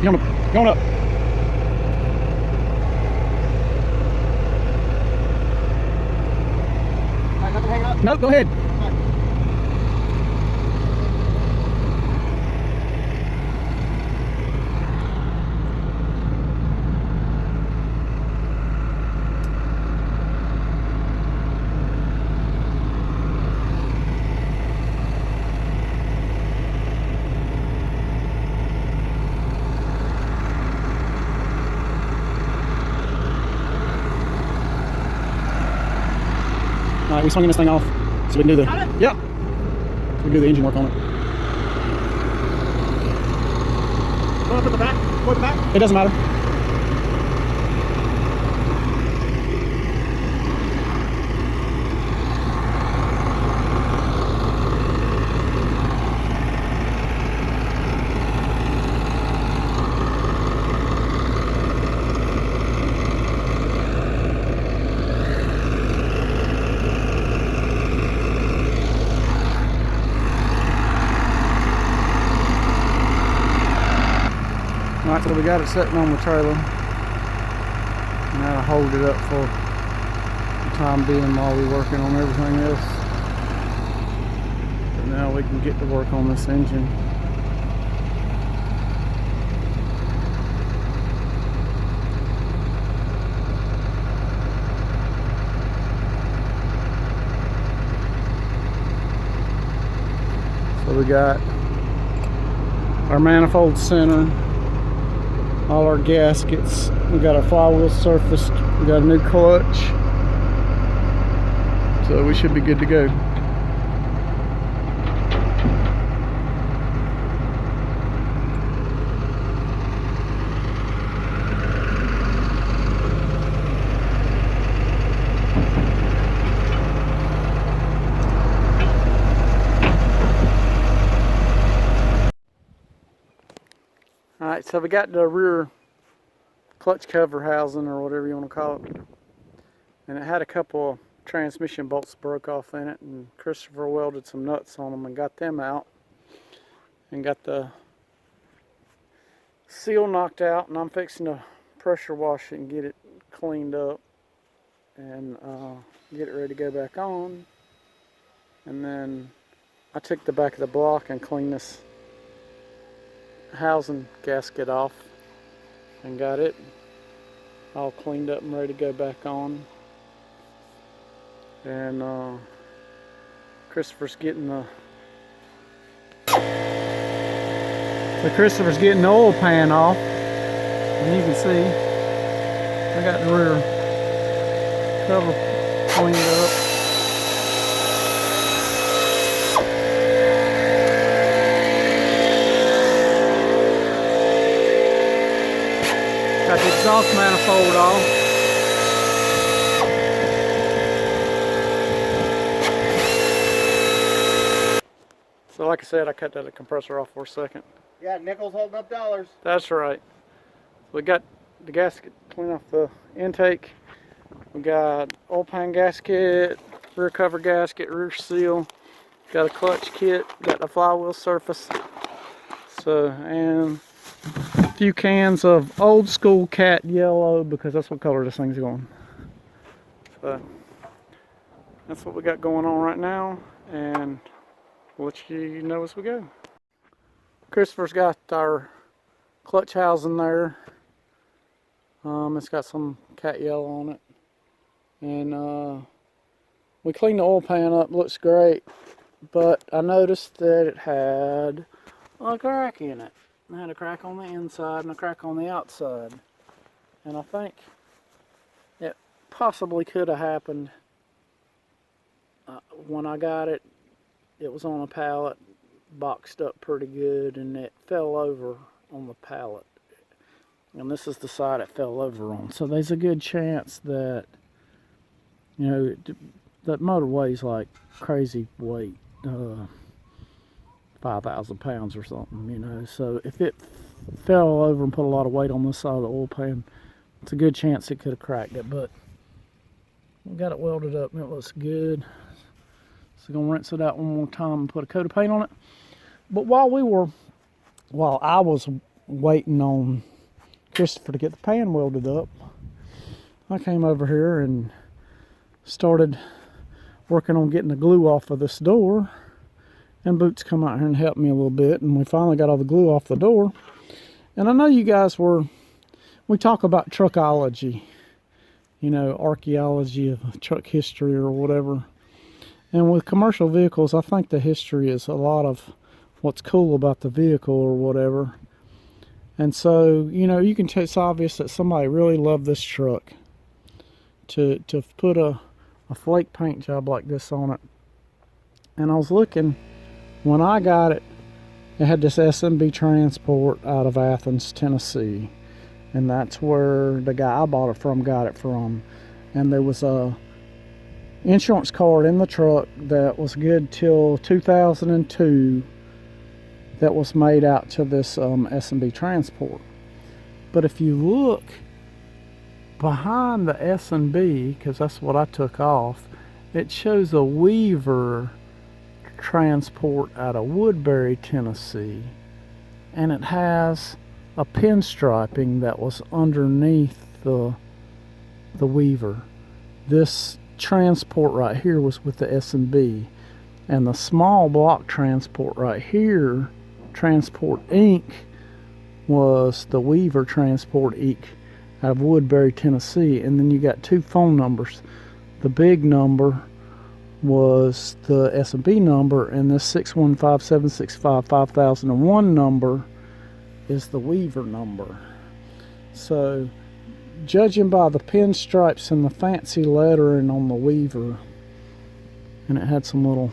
Going up. Alright, nothing hanging up? Nope, go ahead. All right, we swinging this thing off so we can do the, yep, so we can do the engine work on it. Going up at the back? Go at the back? It doesn't matter. Alright, so we got it sitting on the trailer. Now hold it up for the time being while we're working on everything else. But now we can get to work on this engine. So we got our manifold center, all our gaskets, we got our flywheel surfaced, we got a new clutch, so we should be good to go. Alright, so we got the rear clutch cover housing, or whatever you want to call it, and it had a couple of transmission bolts broke off in it, and Christopher welded some nuts on them and got them out and got the seal knocked out, and I'm fixing to pressure wash it and get it cleaned up and get it ready to go back on. And then I took the back of the block and cleaned this housing gasket off and got it all cleaned up and ready to go back on. And Christopher's getting the oil pan off, and you can see I got the rear cover cleaned up. Got the exhaust manifold off. So like I said, I cut that compressor off for a second. Yeah, nickels holding up dollars. That's right. We got the gasket clean off the intake. We got oil pan gasket, rear cover gasket, rear seal. Got a clutch kit. Got the flywheel surface. So, and a few cans of old school cat yellow, because that's what color this thing's going. So that's what we got going on right now, and we'll let you know as we go. Christopher's got our clutch housing there. It's got some cat yellow on it, and we cleaned the oil pan up. Looks great, but I noticed that it had a crack in it. It had a crack on the inside and a crack on the outside, and I think it possibly could have happened when I got it. It was on a pallet, boxed up pretty good, and it fell over on the pallet, and this is the side it fell over on. So there's a good chance that, you know, that motor weighs like crazy weight, 5,000 pounds or something, you know. So if it fell over and put a lot of weight on this side of the oil pan, it's a good chance it could have cracked it. But we got it welded up and it looks good. So I'm gonna rinse it out one more time and put a coat of paint on it. But while I was waiting on Christopher to get the pan welded up, I came over here and started working on getting the glue off of this door. And Boots come out here and helped me a little bit, and we finally got all the glue off the door. And I know you guys we talk about truckology, you know, archaeology of truck history or whatever. And with commercial vehicles, I think the history is a lot of what's cool about the vehicle or whatever. And so, you know, you can tell it's obvious that somebody really loved this truck to put a flake paint job like this on it. And I was looking, when I got it, it had this S&B transport out of Athens, Tennessee. And that's where the guy I bought it from got it from. And there was a insurance card in the truck that was good till 2002 that was made out to this S&B transport. But if you look behind the S&B, because that's what I took off, it shows a Weaver transport out of Woodbury, Tennessee, and it has a pinstriping that was underneath the Weaver. This transport right here was with the S&B, and the small block transport right here, Transport Inc., was the Weaver Transport Inc. out of Woodbury, Tennessee. And then you got two phone numbers. The big number was the S&B number, and this 615-765-5001 number is the Weaver number. So judging by the pinstripes and the fancy lettering on the Weaver, and it had some little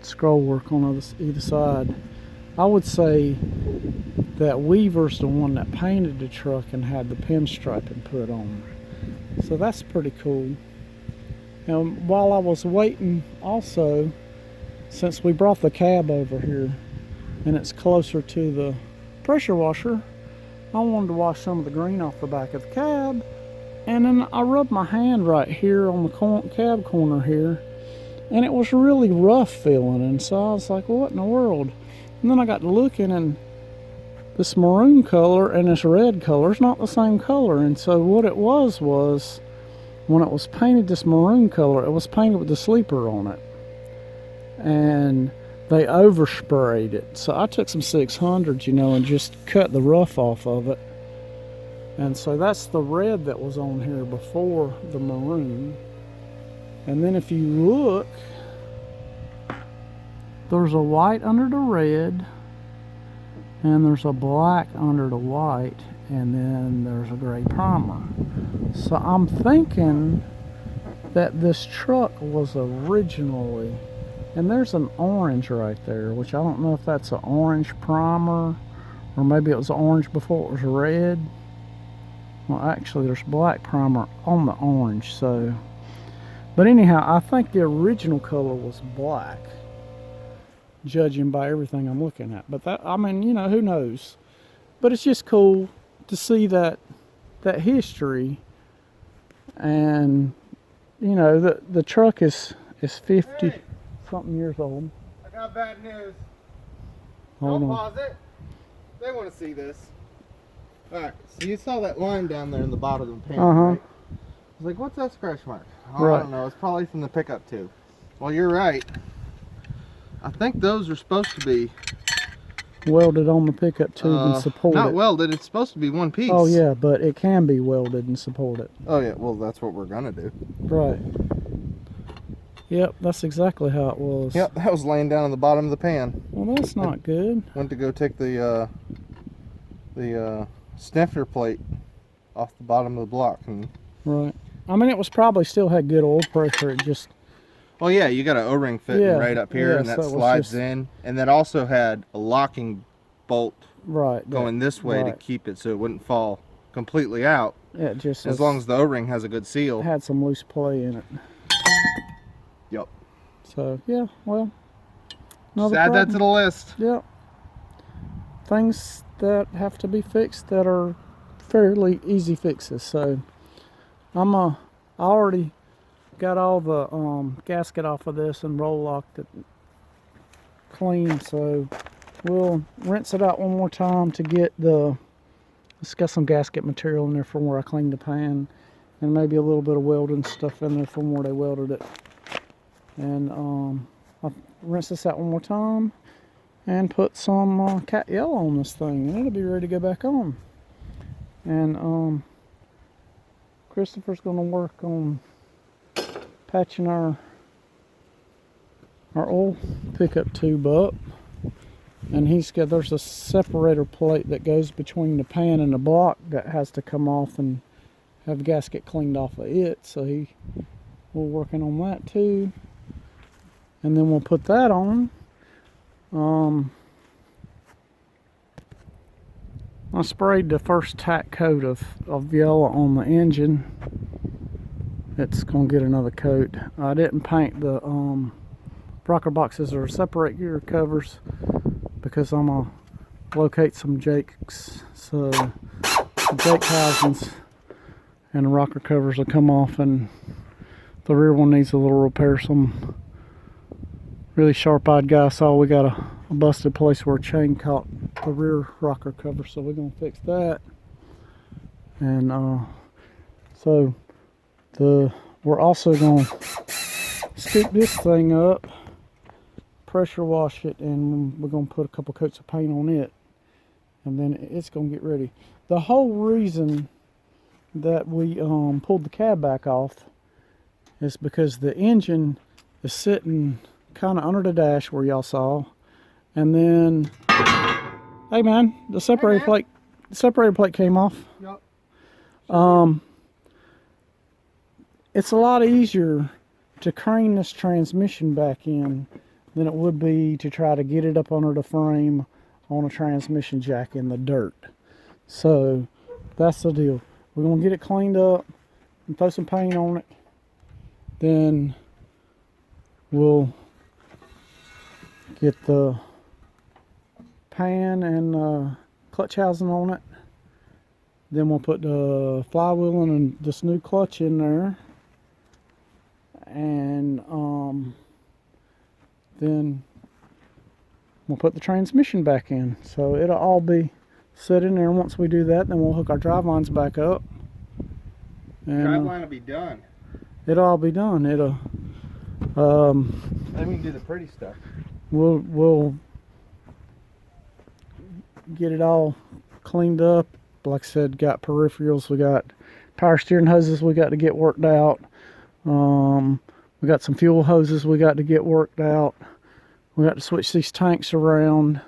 scroll work on either side, I would say that Weaver's the one that painted the truck and had the pinstriping put on. So that's pretty cool. And while I was waiting also, since we brought the cab over here and it's closer to the pressure washer, I wanted to wash some of the green off the back of the cab. And then I rubbed my hand right here on the cab corner here, and it was really rough feeling. And so I was like, what in the world? And then I got to looking, and this maroon color and this red color is not the same color. And so what it was when it was painted this maroon color, it was painted with the sleeper on it, and they oversprayed it. So I took some 600s, you know, and just cut the rough off of it. And so that's the red that was on here before the maroon. And then if you look, there's a white under the red, and there's a black under the white, and then there's a gray primer. So I'm thinking that this truck was originally, and there's an orange right there, which I don't know if that's an orange primer, or maybe it was orange before it was red. Well, actually there's black primer on the orange. So, but anyhow, I think the original color was black, judging by everything I'm looking at. But that, I mean, you know, who knows? But it's just cool to see that history. And you know, the truck is 50 something years old. I got bad news. Hold Don't on. pause it. They want to see this. Alright, so you saw that line down there in the bottom of the pan, right? I was like, what's that scratch mark? Oh, Right. I don't know. It's probably from the pickup tube. Well, you're right. I think those are supposed to be Welded on the pickup tube and supported. not welded. It's supposed to be one piece. Oh yeah, but it can be welded and supported. Oh yeah, well that's what we're gonna do. Right. Yep, that's exactly how it was. Yep, that was laying down on the bottom of the pan. Well, that's not good. Went to go take the snifter plate off the bottom of the block, and Right. I mean, it was probably still had good oil pressure. It just, well, yeah, you got an O-ring fitting Yeah, right up here, yeah, and that so it was slides just- in, and that also had a locking bolt right. going this way to right. keep it so it wouldn't fall completely out. Yeah, it just As long as the O-ring has a good seal. had some loose play in it. Yep. So yeah, well, Just add that to the list. Yep. Things that have to be fixed that are fairly easy fixes. So I already got all the gasket off of this and roll locked it clean. So we'll rinse it out one more time to get the, it's got some gasket material in there from where I cleaned the pan, and maybe a little bit of welding stuff in there from where they welded it. And I'll rinse this out one more time and put some cat yellow on this thing, and it'll be ready to go back on. And Christopher's going to work on patching our oil pickup tube up, and there's a separator plate that goes between the pan and the block that has to come off and have the gasket cleaned off of it. So we're working on that too, and then we'll put that on. I sprayed the first tack coat of yellow on the engine. It's gonna get another coat. I didn't paint the rocker boxes or separate gear covers because I'm gonna locate some jakes, so the jake housings and the rocker covers will come off, and the rear one needs a little repair. Some really sharp-eyed guy saw we got a busted place where a chain caught the rear rocker cover, so we're gonna fix that. And so we're also gonna scoop this thing up, pressure wash it, and we're gonna put a couple coats of paint on it, and then it's gonna get ready. The whole reason that we pulled the cab back off is because the engine is sitting kind of under the dash where y'all saw, and then hey man, the separator plate came off. Yep. It's a lot easier to crane this transmission back in than it would be to try to get it up under the frame on a transmission jack in the dirt. So that's the deal. We're gonna get it cleaned up and throw some paint on it. Then we'll get the pan and clutch housing on it. Then we'll put the flywheel and this new clutch in there. And then we'll put the transmission back in. So it'll all be set in there. Once we do that, then we'll hook our drive lines back up. And drive line will be done. It'll all be done. It'll then we can do the pretty stuff. We'll get it all cleaned up. Like I said, got peripherals, we got power steering hoses we got to get worked out. We got some fuel hoses we got to get worked out. We got to switch these tanks around.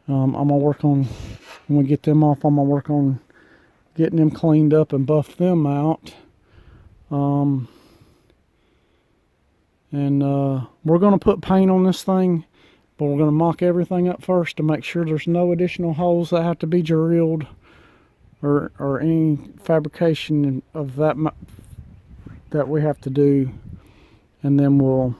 I'm gonna work on, when we get them off, I'm gonna work on getting them cleaned up and buff them out. We're gonna put paint on this thing, but we're gonna mock everything up first to make sure there's no additional holes that have to be drilled or any fabrication of that we have to do. And then we'll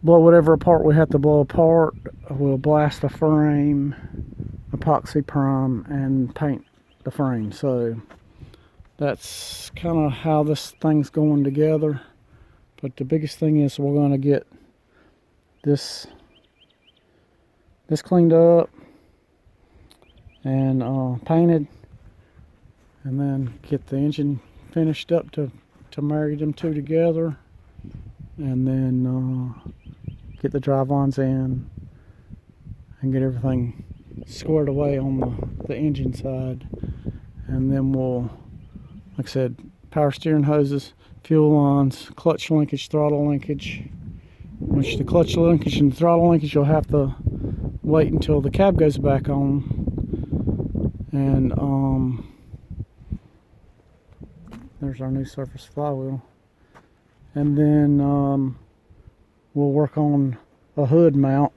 blow whatever apart we have to blow apart. We'll blast the frame, epoxy prime, and paint the frame. So that's kind of how this thing's going together. But the biggest thing is we're going to get this cleaned up and painted, and then get the engine finished up to marry them two together, and then get the drive lines in and get everything squared away on the engine side. And then we'll, like I said, power steering hoses, fuel lines, clutch linkage, throttle linkage, which the clutch linkage and the throttle linkage you'll have to wait until the cab goes back on. And there's our new surface flywheel. And then we'll work on a hood mount.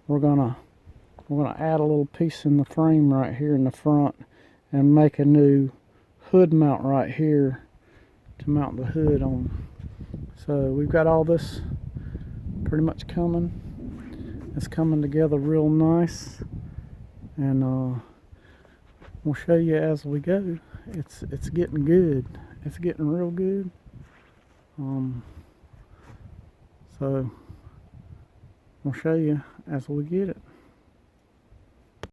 We're gonna add a little piece in the frame right here in the front and make a new hood mount right here to mount the hood on. So we've got all this pretty much coming. It's coming together real nice, and we'll show you as we go. It's getting good. It's getting real good. So We'll show you as we get it.